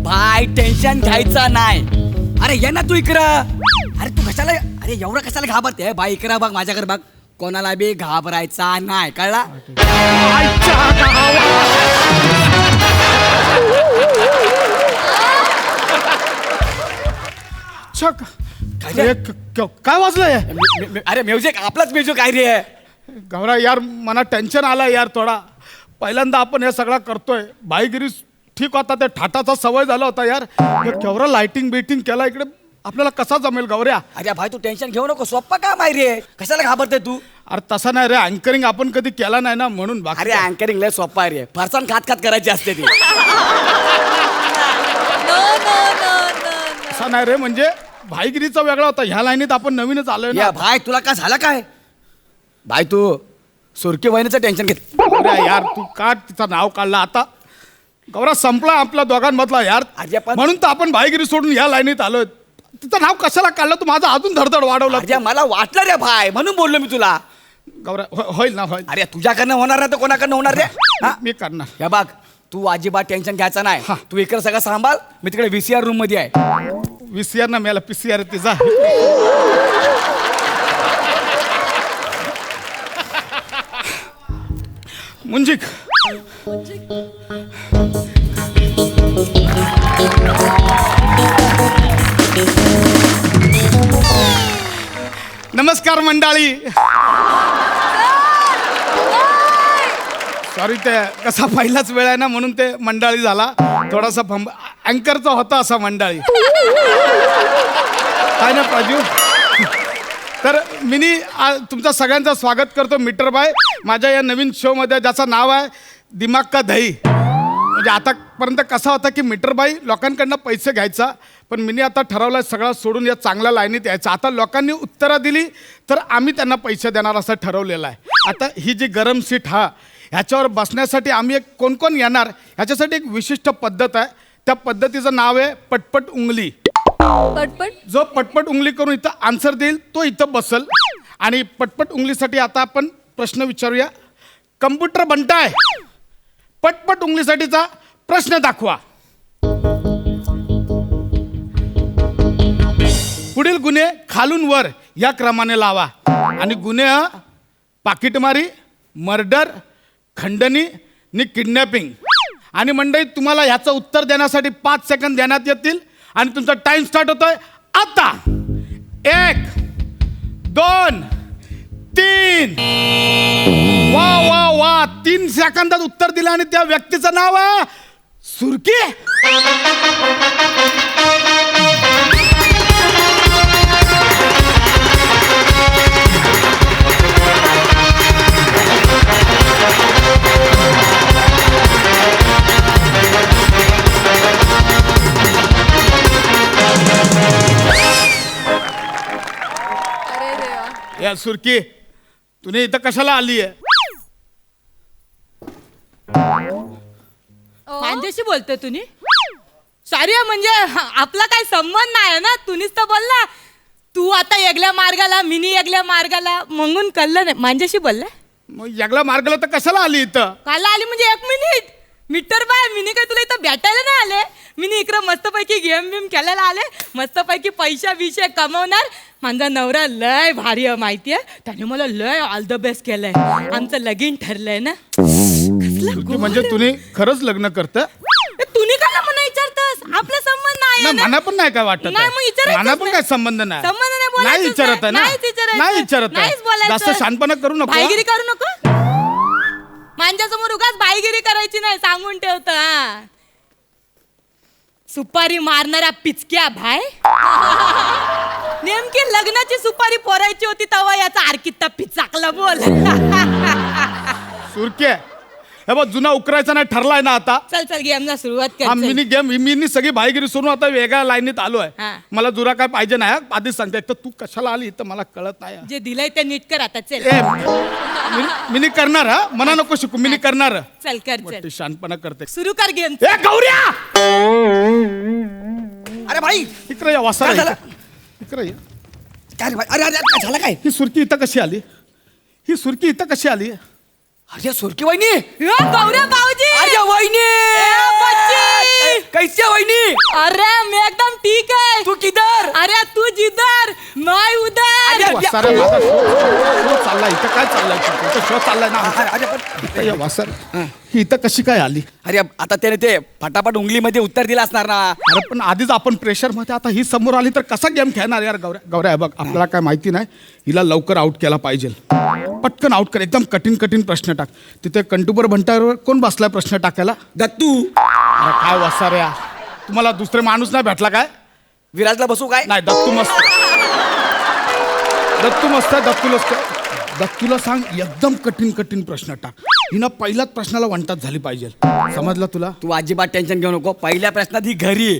भाई टेन्शन घ्यायचं नाही. अरे ये ना तू इकडं. अरे तू कशाला अरे एवढं कशाला घाबरते बाई इकडं बघ माझ्याकडे बघ. कोणाला बी घाबरायचा नाही कळला. काय वाजलंय? अरे म्युझिक आपलाच म्युझिक काय रे. गौरा यार मला टेन्शन आलं यार थोडा. पहिल्यांदा आपण हे सगळं करतोय. भाईगिरी ठीक होता, ते ठाटाचा सवय झाला होता यार. केवढा लाइटिंग बिटिंग केला इकडे, आपल्याला कसा जमेल गौऱ्या? अरे भाई तू टेन्शन घेऊ नको, सोप्पा काम आहे रे. कशाला घाबरते तू? अरे तसा नाही रे, अँकरिंग आपण कधी केला नाही ना म्हणून. अरे अँकरिंग लय सोप्पा आहे रे. फरसाण खात खात करायची असते ती. तसा नाही रे, म्हणजे भाईगिरीचा वेगळा होता. ह्या लाईनीत आपण नवीनच आलोय ना. या भाई तुला काय झालं काय? भाई तू सुरकी वहिनीचं टेन्शन घेत. अरे यार तू का तिचं नाव काढलं आता? गौरा संपला आपल्या दोघांमधला यार. अरे पण म्हणून तर आपण भाईगिरी सोडून ह्या लाईनीत आलोय. तिचं नाव कशाला काढलं तू? माझं अजून धडधड वाढवलं. अरे मला वाटलं रे भाई, म्हणून बोललो मी तुला. गौरा होईल ना, होईल. अरे तुझ्याकडनं होणार नाही तर कोणाकडनं होणार रे? हा? मी करणार. या बघ तू अजिबात टेन्शन घ्यायचं नाही. हा. तू इकडे सगळं सांभाळ, मी तिकडे VCR रूम मध्ये आहे. VCR ना मला PCR तिचा. मुंजिक नमस्कार मंडळी. सॉरी, ते कसा पहिलाच वेळ आहे ना म्हणून ते मंडळी झाला. थोडासा अँकरचा होता असा मंडळी. काय ना प्राजू. तर मिनी तुमचं सगळ्यांचं स्वागत करतो मीटर बाय माझ्या या नवीन शोमध्ये, ज्याचं नाव आहे दिमाग का दही. म्हणजे आतापर्यंत कसा होता की मीटर बाई लोकांकडनं पैसे घ्यायचा, पण मिनी आता ठरवलं सगळं सोडून या चांगल्या लाईनीत यायचं. आता लोकांनी उत्तरं दिली तर आम्ही त्यांना पैसे देणार असं ठरवलेलं आहे. आता ही जी गरम सीट ह्याच्यावर बसण्यासाठी आम्ही एक कोण कोण येणार ह्याच्यासाठी एक विशिष्ट पद्धत आहे. त्या पद्धतीचं नाव आहे पटपट उंगली. पटपट जो पटपट उंगली करून इथं आन्सर देईल तो इथं बसल. आणि पटपट उंगलीसाठी आता आपण प्रश्न विचारूया. कम्प्युटर बनताय, पटपट उंगलीसाठीचा प्रश्न दाखवा. पुढील गुन्हे खालून वर या क्रमाने लावा. आणि गुन्हे पाकिटमारी, मर्डर, खंडणी आणि किडनॅपिंग. आणि मंडळी तुम्हाला ह्याचं उत्तर देण्यासाठी 5 सेकंद देण्यात येतील आणि तुमचा टाइम स्टार्ट होतोय आता. 1 2 3. वा वा वा, 3 सेकंदात उत्तर दिलं आणि त्या व्यक्तीचं नाव आहे सुरकी. अरे देवा. या सुरकी, तुम्ही इथं कशाला आली आहे? माझ्याशी बोलतोय तुम्ही? सॉरी म्हणजे आपला काही संबंध नाही ना. तुम्हीच तर बोलला तू आता वेगळ्या मार्गाला, मिनी वेगळ्या मार्गाला, म्हणून कळलं नाही. माझ्याशी बोलला? मग यागला मार्गाला तर कशाला आली इथं? काला आली म्हणजे 1 मिनिट. मीटर बाय मिनी काय तुला इथं भेटायला नाही आले. मिनी इकडं मस्तपैकी गेम बिम खेळायला आले. मस्तपैकी पैसा विषय कमवणार. माझा नवरा लय भारी आहे माहितीये. त्याने मला लय ऑल द बेस्ट केलंय. आमचं लगीन ठरलंय ना. सुरकी, म्हणजे तुम्ही खरंच लग्न करता? तुम्ही काला म्हणा विचारतस? आपला संबंध नाही ना, आहे ना. मला पण नाही काय वाटत. नाही, मग विचारायचंच मला पण नाही. काय संबंध नाही. संबंध नाही बोलायचंच नाही विचारत आहे ना. नाहीच विचारायचं. नाही विचारत आहे. नाहीच बोलायचं. जास्त शानपणा करू नको. भाईगिरी करू नको. माझ्यासमोर उगाच भाईगिरी करायची नाही, सांगून ठेवतो. हा, सुपारी मारणाऱ्या पिचक्या भाई. नेमकी लग्नाची सुपारी पोरायची होती तेव्हा याचा आरकित्ता पिचाकला बोल. सुरके, हे बघ जुना उकरायचा नाही ठरलाय ना आता. चल चल गेमला सुरुवात हा कर. मिनी गेम, मिनी सगळी भाईगिरी सोडून आता वेगळ्या लाईनीत आलोय. हा. मला जुरा काय पाहिजे नाही. आधीच सांगते. तर तू कशाला आली तर मला कळत नाही. जे दिलंय ते नीट कर आता. चल ए, मिनी करणार. हा मना नको शिकू, मिनी करणार. चल कर चल. ती शानपणा करते. सुरू कर गेम. ए गौऱ्या, अरे भाई इकडे या. वासा काय झालं? इकडे ये. काय रे भाई? अरे अरे काय झालं काय? ही सुरकी इथं कशी आली? ही सुरकी इथं कशी आली? अरे सुरकी वहिनी. गौऱ्या भाऊजी. अरे वहिनी बच्ची. कैसे वहिनी? अरे मी एकदम ठीक आहे. तू किधर? अरे तू जिधर मैं उधर. अरे, वासारे माझा शो चाललाय इथं काय चाललाय तुमचा शो चाललाय ना आमचा. अरे पण इथं ये वासर ही इथं कशी काय आली? अरे आता त्याने ते फटाफट उंगलीमध्ये उत्तर दिलं असणार ना. अरे पण आधीच आपण प्रेशर मध्ये आता ही समोर आली तर कसा गेम खेळणार यार गौऱ्या. गौऱ्या हे बघ आपल्याला काय माहिती नाही, हिला लवकर आउट केला पाहिजे. पटकन आउट कर, एकदम कठीण प्रश्न टाक. तिथे कंटूबर भंटारवर कोण बसलाय प्रश्न टाकायला? दत्तू. अरे काय वासाऱ्या, तुम्हाला दुसरे माणूस नाही भेटला काय? विराजला बसू काय? नाही दत्तू मस्त, दत्तू मस्त आहे. दत्तूला सांग एकदम कठीण प्रश्न टाक. हिनं पहिल्याच प्रश्नाला वंटात झाली पाहिजे. समजलं तुला? तू अजिबात टेन्शन घेऊ नको. पहिल्या प्रश्नात ही घरी आहे.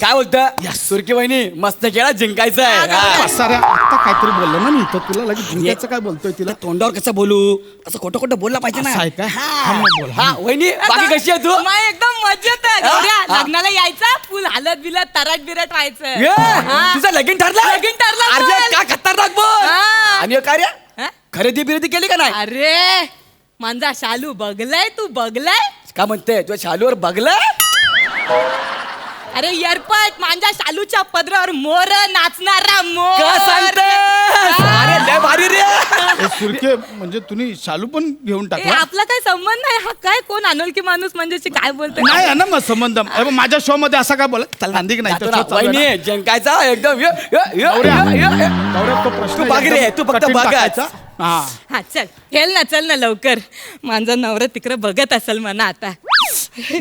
काय बोलतं? सुरकी वहिनी मस्त खेळा, जिंकायचं आहे. हा. वासाऱ्या आता काहीतरी बोललो ना मी इथं तुला, लगेच जिंकायचं काय बोलतोय तिला? तोंडावर कसं बोलू? असं खोटं बोलला पाहिजे ना. असं आहे काय? हा. हा, मग बोल. हा, वहिनी बाकी कशी आहे तू? मैं एकदम मजेत आहे. हा? गौऱ्या, हा. लग्नाला यायचा, फुल हालत बिलत तरट बिरट व्हायचं. ये, हा. तुझं लगीन ठरलं? लगीन ठरलं, अरे चल. काय खतरनाक बोल. हा. आणि हे कार्य हा? खरेदी बिरेदी केली का नाही? अरे माझा शालू बघलाय तू? बघलाय? का म्हणते तुझ्या शालूवर बघलं? अरे येरपट, माझ्या शालूच्या पदरावर मोर नाचणारा मोर. का सांगतेस? अरे लय भारी रे. ए, सुरके म्हणजे तुम्ही शालू पण घेऊन ए, टाकला? आपला काय संबंध नाही. हा काय कोण अनोळखी माणूस म्हणजे काय बोलतोय? नाही आहे ना मग संबंध. अरे, माझ्या शो मध्ये असा काय बोलत? चल नांदी नाही जातो ना. वहिनी जिंकायचा एकदम. तो प्रश्न तू बघ रे, एकदम तू फक्त कठीण बघ. टाकायचा. हा हा चल ना लवकर. माझा नवरा तिकडे बघत असेल म्हणा आता.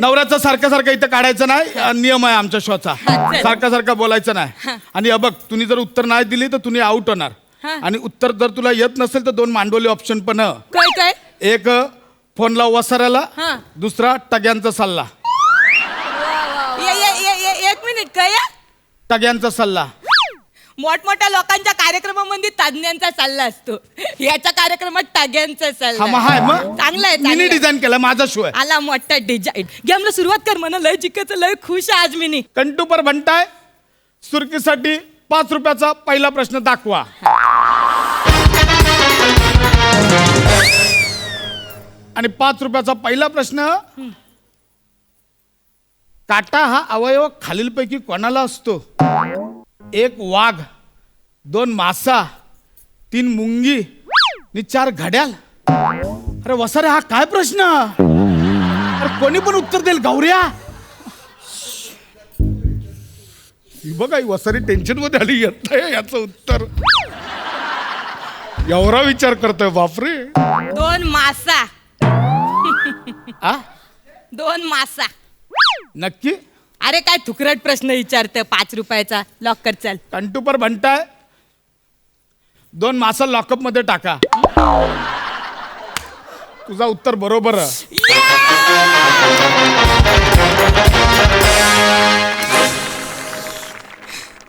नवऱ्याचं सारखं इथं काढायचं नाही, नियम आहे आमच्या शोचा. हा, चल. सारखं बोलायचं नाही. आणि हे बघ, तुम्ही जर उत्तर नाही दिली तर तुम्ही आउट होणार. हा. आणि उत्तर जर तुला येत नसेल तर 2 मांडवली ऑप्शन पण आहे. काय एक फोन लाव वसाऱ्याला, हा. दुसरा टग्यांचा सल्ला. एक मिनिट काय? टग्यांचा सल्ला. मोठमोठ्या लोकांच्या कार्यक्रमामध्ये तज्ञांचा सल्ला असतो. याच्या कार्यक्रमात टाग्यांचा हा सल्ला. मग हाय मग चांगला आहे, मिनी चांगला आहे. डिझाईन केला माझा शो आहे. आला मोठा डिझाईन. गेमला सुरुवात कर म्हणा. लय जिंकायचं, लय खुश आहे आज मिनी. कंटूपर भंटाय सुरकीसाठी 5 रुपयाचा पहिला प्रश्न दाखवा. आणि 5 रुपयाचा पहिला प्रश्न. काटा हा अवयव खालीलपैकी कोणाला असतो? 1 वाघ, 2 मासा, 3 मुंगी आणि 4 घड्याळ. अरे वसारे हा काय प्रश्न? अरे कोणी पण उत्तर देईल गौऱ्या. ही बघा ही वसारी टेन्शन मध्ये आली. येत नाही याचं उत्तर. एवढा विचार करतोय बापरे. 2 मासा. आ 2 मासा. नक्की? अरे काय थुकरट प्रश्न विचारते. 5 रुपयाचा लॉक कर चल. कंटूपर भंटाय 2 मासा लॉकअप मध्ये टाका. तुझा उत्तर बरोबर आहे.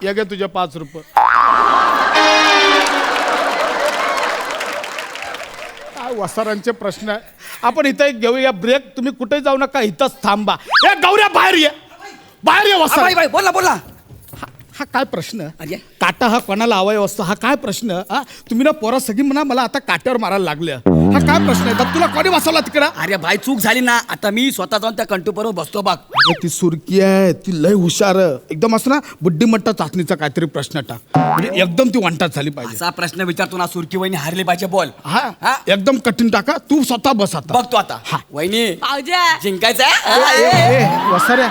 या घे तुझे 5 रुपये. काय वसारांचे प्रश्न आहे. आपण इथं एक घेऊया ब्रेक. तुम्ही कुठे जाऊ नका, इथंच थांबा. ए गौऱ्या बाहेर ये, बाहेर ये वसारा. बाई, बोल ना. हा काय प्रश्न? अरे. काटा हा कोणाला अवयव असतो? हा काय प्रश्न? हा तुम्ही ना पोरा सगळी म्हणा मला आता काट्यावर मारायला लागले. हा काय प्रश्न आहे? तुला कोणी बसवला तिकडं? अरे भाई चूक झाली ना. आता मी स्वतः जाऊन त्या कंटूपरवर बसतो बघ. अरे ती सुरकी आहे, ती लय हुशार आहे. एकदम असं ना बुद्धिमत्ता चाचणीचा काहीतरी प्रश्न टाक, म्हणजे एकदम ती वांटात झाली पाहिजे. असा प्रश्न विचारतो ना, सुरकी वहिनी हारली पाहिजे. बोल. हा एकदम कठीण टाका. तू स्वतः बस आता. बघतो आता. हा. वहिनी पावजा. जिंकायचंय. वसाऱ्या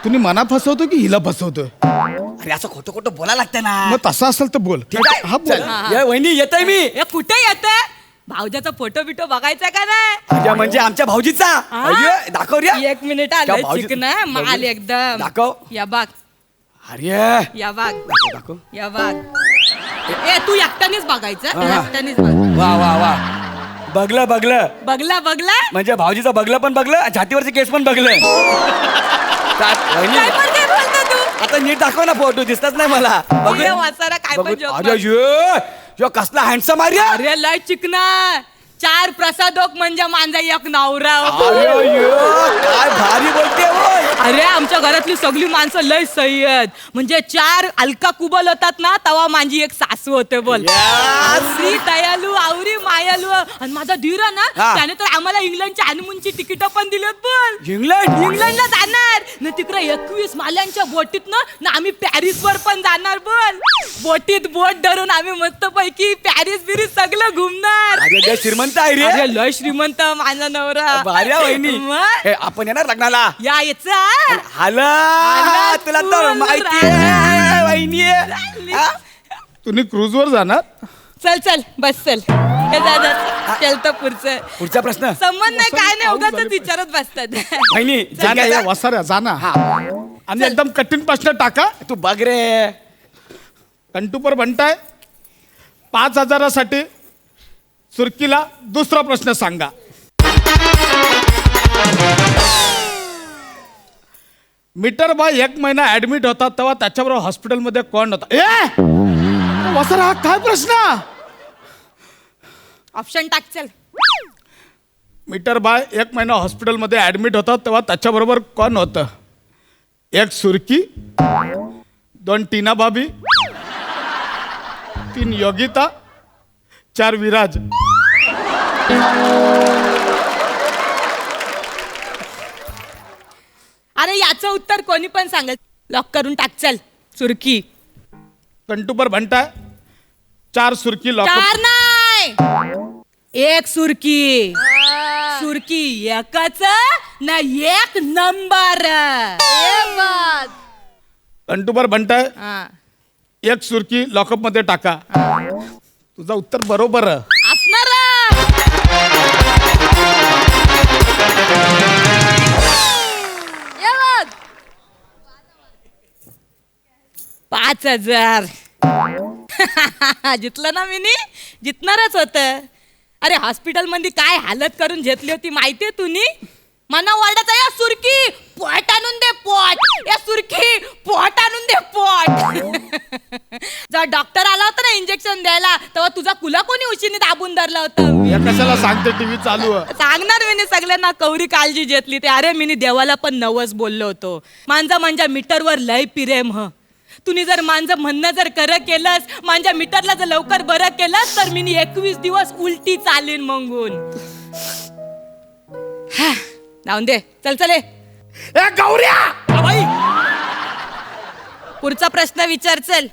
तुम्ही मना फसवतो की हिला फसवतोय? अरे असं खोटं बोलायला लागतं ना. मग तसं असेल तर बोल. ठीक आहे. हा बोल. चल. ये वहिनी येतोय मी. ए कुठे येते? भाऊजाचा फोटो बिटो बघायचा का नाही? अरे म्हणजे आमच्या भाऊजीचा. हा? अय्यो, दाखव रे. 1 मिनिट त्या आलं भाऊजी- चिकन आहे, माल भाऊजी- एकदम. दाखव. या बाग. अरे या बाग. दाखव. या बाग. ए तू एकट्यानेच बघायचं. हा. एकट्यानेच बघ. वा बघलं बघला म्हणजे भाऊजीचं बघलं पण बघलं, छातीवरचे केस पण बघलं. वहिनी, काय पण काय बोलतो तू? आता नीट दाखव ना, फोटो दिसतच नाही मला. बघू. ये वाचारा काय पण बघू. joke अरे यो कसला हँडसम आहे रे. अरे लय चिकना. 4 प्रसादोक म्हणजे माझा एक नवरा. काय भारी बोलते होय. अरे आमच्या घरातली सगळी माणसं लय सही आहेत. म्हणजे 4 अलका कुबल होतात ना तेव्हा माझी एक सासू होते बोल. श्री दयालू आवरी मायालू. आणि माझा धीरा ना त्याने तर आम्हाला इंग्लंडच्या हनीमूनची तिकीट पण दिलेत बोल. इंग्लंडला जाणार ना तिकडे 21 माल्यांच्या बोटीत ना आम्ही पॅरिस वर पण जाणार बोल. बोटीत बोट धरून आम्ही मस्त पैकी पॅरिस बिरीस सगळं घुमणार. अरे श्रीमंत आहे रे. अरे लय श्रीमंत माझा नवरा. भारी आहे वहिनी. मग? हे, आपण येणार लग्नाला. यायचा आला तुला तर माहिती आहे वहिनी. हा? तुम्ही क्रूजवर जाणार? चल चल बस चल. हे जा जा. चल तर पुढचा प्रश्न. संबंध नाही काय नाही उगाच विचारत बसतात. वहिनी जाना या वसाऱ्या जाना. आणि एकदम कठीण प्रश्न टाका. तू बघ रे. कंटूपर बनताय 5,000साठी सुरकीला दुसरा प्रश्न सांगा. मीटर बाय 1 महिना ऍडमिट होता तेव्हा त्याच्याबरोबर हॉस्पिटलमध्ये कोण होता? वसरा हा काय प्रश्न? ऑप्शन टाक चल. मीटर बाय 1 महिना हॉस्पिटलमध्ये ऍडमिट होता तेव्हा त्याच्याबरोबर कोण होतं? 1 सुरकी, 2 टीना भाभी, 3 योगिता, 4 विराज. अरे याचं उत्तर कोणी पण सांगत. लॉक करून टाक चल. सुरकी. कंटूपर म्हणताय 4 सुरकी लॉक. 4 नाही 1 सुरकी. सुरकी एकच ना 1 नंबर. कंटूपर म्हणताय हा. 1 सुरकी लॉकअप मध्ये टाका. तुझं उत्तर बरोबर. असणार. 5,000. जितलं ना मी जितणारच होत. अरे हॉस्पिटल मध्ये काय हालत करून घेतली होती माहितीये तुनी. मना ओरडायचा या सुरकी पोट आणून दे पोट. या सुरकी पोट आणून दे पोट. जेव्हा डॉक्टर आला होता ना इंजेक्शन द्यायला तेव्हा तुझा कुला कोणी उशीने दाबून धरला होता. या कशाला सांगते टीव्ही चालू आहे. सांगणार मी सगळ्यांना कवरी काळजी घेतली ते. अरे मी देवाला पण नवस बोललो होतो. माझ्या मीटरवर लय प्रेम ह. तुम्ही जर माझं म्हणणं जर खरं केलंस माझ्या मीटरला जर लवकर बरं केलंस तर मी 21 दिवस उलटी चालेन मंगून. जाऊन दे चल चले. ए गौऱ्या बाई पुढचा प्रश्न विचार चल.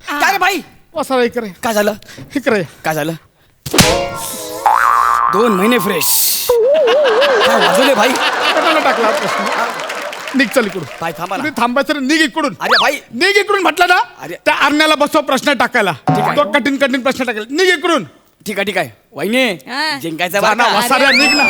काय रे बाई. वसारा इकडे काय झालं. इकडे. काय झालं. 2 महिने फ्रेश. काय वाजवले भाई. कशाला टाकला हा प्रश्न? निघ चल इकडून. भाई थांबा ना. तुम्ही थांबायचं रे, निघ इकडून. अरे भाई. निघ इकडून म्हटलं ना. अरे. त्या आरण्याला बसव प्रश्न टाकायला. आहे. तो कठीण प्रश्न टाकायला. निघ इकडून. ठीक आहे वहिनी हा. जिंकायचं जा बरं ना, का? वसाऱ्या निघ ना.